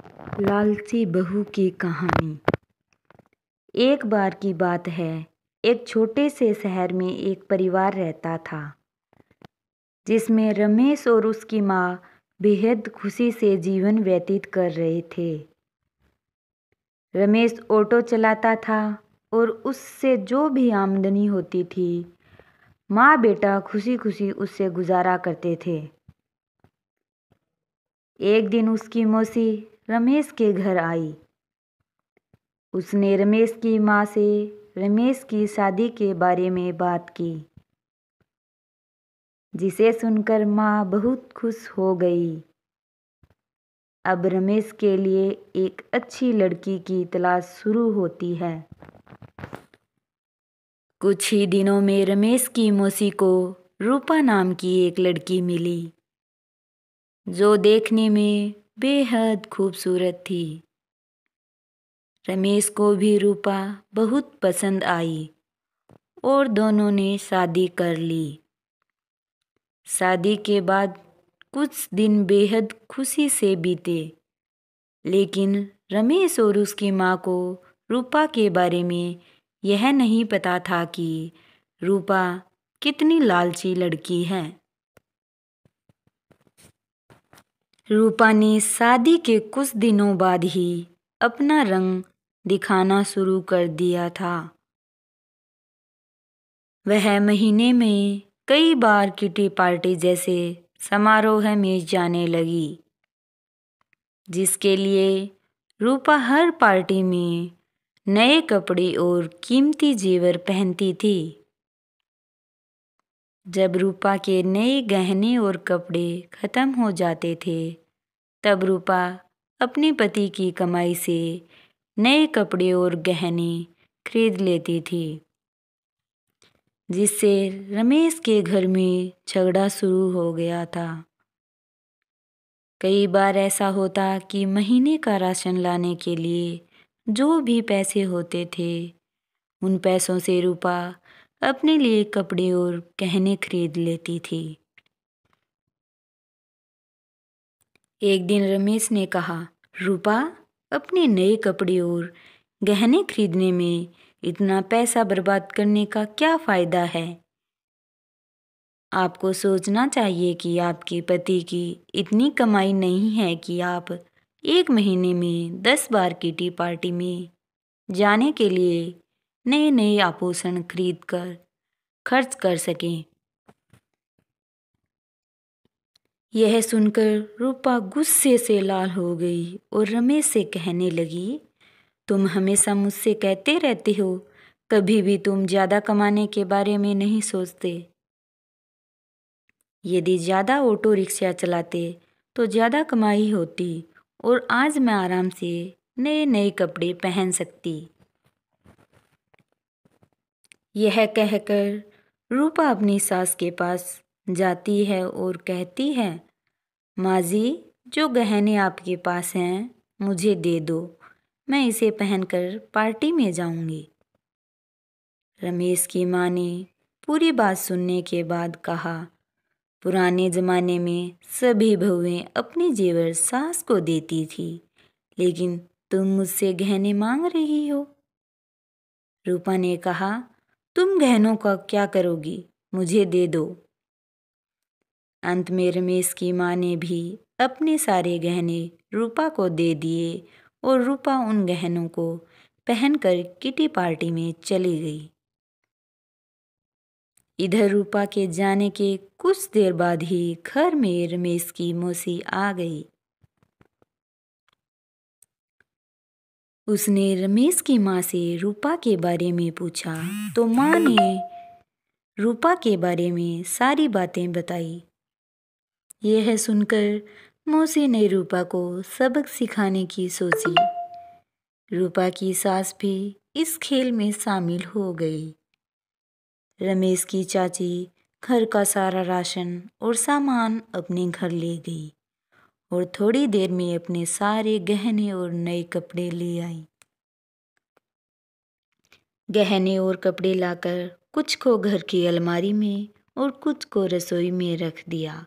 लालची बहू की कहानी। एक बार की बात है, एक छोटे से शहर में एक परिवार रहता था जिसमें रमेश और उसकी माँ बेहद खुशी से जीवन व्यतीत कर रहे थे। रमेश ऑटो चलाता था और उससे जो भी आमदनी होती थी माँ बेटा खुशी खुशी उससे गुजारा करते थे। एक दिन उसकी मौसी रमेश के घर आई। उसने रमेश की माँ से रमेश की शादी के बारे में बात की, जिसे सुनकर माँ बहुत खुश हो गई। अब रमेश के लिए एक अच्छी लड़की की तलाश शुरू होती है। कुछ ही दिनों में रमेश की मौसी को रूपा नाम की एक लड़की मिली, जो देखने में बेहद खूबसूरत थी। रमेश को भी रूपा बहुत पसंद आई और दोनों ने शादी कर ली। शादी के बाद कुछ दिन बेहद खुशी से बीते, लेकिन रमेश और उसकी माँ को रूपा के बारे में यह नहीं पता था कि रूपा कितनी लालची लड़की है। रूपा ने शादी के कुछ दिनों बाद ही अपना रंग दिखाना शुरू कर दिया था। वह महीने में कई बार किटी पार्टी जैसे समारोह में जाने लगी, जिसके लिए रूपा हर पार्टी में नए कपड़े और कीमती जेवर पहनती थी। जब रूपा के नए गहने और कपड़े खत्म हो जाते थे, तब रूपा अपने पति की कमाई से नए कपड़े और गहने खरीद लेती थी, जिससे रमेश के घर में झगड़ा शुरू हो गया था। कई बार ऐसा होता कि महीने का राशन लाने के लिए जो भी पैसे होते थे, उन पैसों से रूपा अपने लिए कपड़े और गहने खरीद लेती थी। एक दिन रमेश ने कहा, रूपा, अपने नए कपड़े और गहने खरीदने में इतना पैसा बर्बाद करने का क्या फायदा है? आपको सोचना चाहिए कि आपके पति की इतनी कमाई नहीं है कि आप एक महीने में 10 बार किटी पार्टी में जाने के लिए नए नए आभूषण खरीद कर खर्च कर सकें। यह सुनकर रूपा गुस्से से लाल हो गई और रमेश से कहने लगी, तुम हमेशा मुझसे कहते रहते हो, कभी भी तुम ज़्यादा कमाने के बारे में नहीं सोचते। यदि ज़्यादा ऑटो रिक्शा चलाते तो ज़्यादा कमाई होती और आज मैं आराम से नए नए कपड़े पहन सकती। यह कहकर रूपा अपनी सास के पास जाती है और कहती है, माँ जी, जो गहने आपके पास हैं मुझे दे दो, मैं इसे पहनकर पार्टी में जाऊंगी। रमेश की माँ ने पूरी बात सुनने के बाद कहा, पुराने जमाने में सभी बहुएं अपने जेवर सास को देती थी, लेकिन तुम मुझसे गहने मांग रही हो। रूपा ने कहा, तुम गहनों का क्या करोगी, मुझे दे दो। अंत में रमेश की माँ ने भी अपने सारे गहने रूपा को दे दिए और रूपा उन गहनों को पहनकर किटी पार्टी में चली गई। इधर रूपा के जाने के कुछ देर बाद ही घर में रमेश की मौसी आ गई। उसने रमेश की माँ से रूपा के बारे में पूछा तो माँ ने रूपा के बारे में सारी बातें बताई। यह सुनकर मौसी ने रूपा को सबक सिखाने की सोची। रूपा की सास भी इस खेल में शामिल हो गई। रमेश की चाची घर का सारा राशन और सामान अपने घर ले गई और थोड़ी देर में अपने सारे गहने और नए कपड़े ले आई। गहने और कपड़े लाकर कुछ को घर की अलमारी में और कुछ को रसोई में रख दिया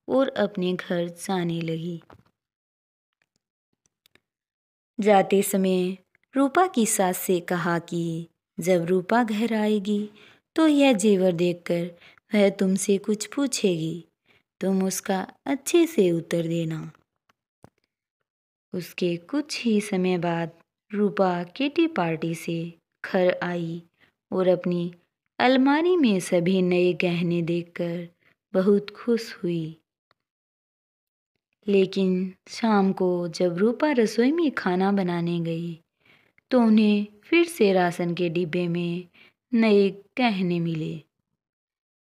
और अपने घर जाने लगी। जाते समय रूपा की सास से कहा कि जब रूपा घर आएगी तो यह जेवर देखकर वह तुमसे कुछ पूछेगी, तुम उसका अच्छे से उत्तर देना। उसके कुछ ही समय बाद रूपा किटी पार्टी से घर आई और अपनी अलमारी में सभी नए गहने देखकर बहुत खुश हुई। लेकिन शाम को जब रूपा रसोई में खाना बनाने गई तो उन्हें फिर से राशन के डिब्बे में नए गहने मिले,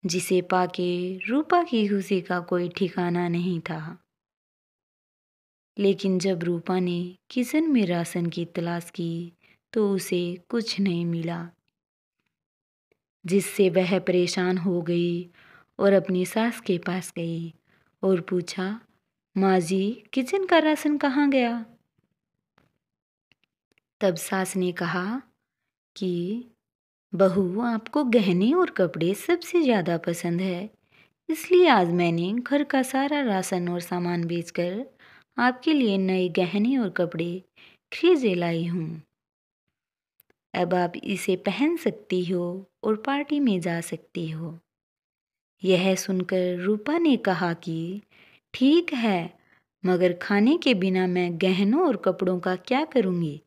जिसे पाके रूपा की खुशी का कोई ठिकाना नहीं था। लेकिन जब रूपा ने किचन में राशन की तलाश की तो उसे कुछ नहीं मिला, जिससे वह परेशान हो गई और अपनी सास के पास गई और पूछा, माँ जी, किचन का राशन कहाँ गया? तब सास ने कहा कि बहू, आपको गहने और कपड़े सबसे ज़्यादा पसंद है, इसलिए आज मैंने घर का सारा राशन और सामान बेचकर आपके लिए नए गहने और कपड़े खरीदे लाई हूँ। अब आप इसे पहन सकती हो और पार्टी में जा सकती हो। यह सुनकर रूपा ने कहा कि ठीक है, मगर खाने के बिना मैं गहनों और कपड़ों का क्या करूँगी?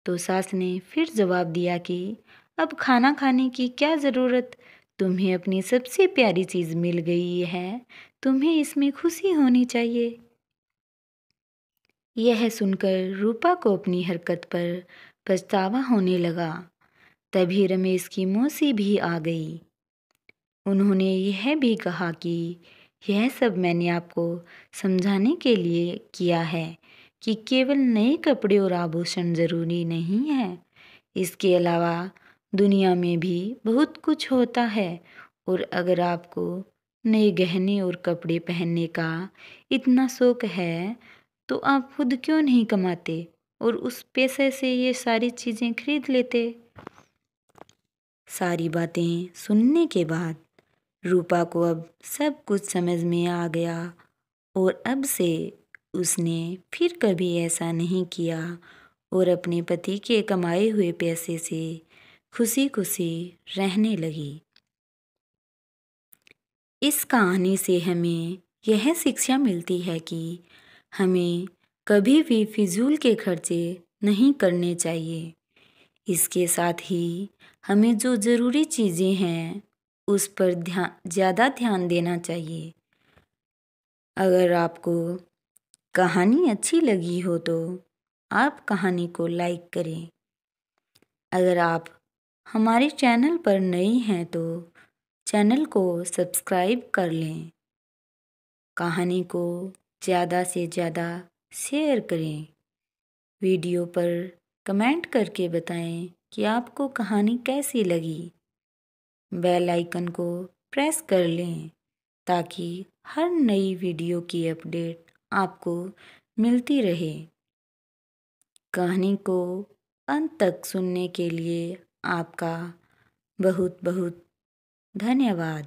तो सास ने फिर जवाब दिया कि अब खाना खाने की क्या ज़रूरत, तुम्हें अपनी सबसे प्यारी चीज़ मिल गई है, तुम्हें इसमें खुशी होनी चाहिए। यह सुनकर रूपा को अपनी हरकत पर पछतावा होने लगा। तभी रमेश की मौसी भी आ गई। उन्होंने यह भी कहा कि यह सब मैंने आपको समझाने के लिए किया है कि केवल नए कपड़े और आभूषण ज़रूरी नहीं है, इसके अलावा दुनिया में भी बहुत कुछ होता है, और अगर आपको नए गहने और कपड़े पहनने का इतना शौक है तो आप खुद क्यों नहीं कमाते और उस पैसे से ये सारी चीज़ें खरीद लेते। सारी बातें सुनने के बाद रूपा को अब सब कुछ समझ में आ गया और अब से उसने फिर कभी ऐसा नहीं किया और अपने पति के कमाए हुए पैसे से खुशी खुशी रहने लगी। इस कहानी से हमें यह शिक्षा मिलती है कि हमें कभी भी फिजूल के खर्चे नहीं करने चाहिए। इसके साथ ही हमें जो ज़रूरी चीज़ें हैं उस पर ज़्यादा ध्यान देना चाहिए। अगर आपको कहानी अच्छी लगी हो तो आप कहानी को लाइक करें। अगर आप हमारे चैनल पर नए हैं तो चैनल को सब्सक्राइब कर लें। कहानी को ज़्यादा से ज़्यादा शेयर करें। वीडियो पर कमेंट करके बताएं कि आपको कहानी कैसी लगी। बेल आइकन को प्रेस कर लें ताकि हर नई वीडियो की अपडेट आपको मिलती रहे। कहानी को अंत तक सुनने के लिए आपका बहुत बहुत धन्यवाद।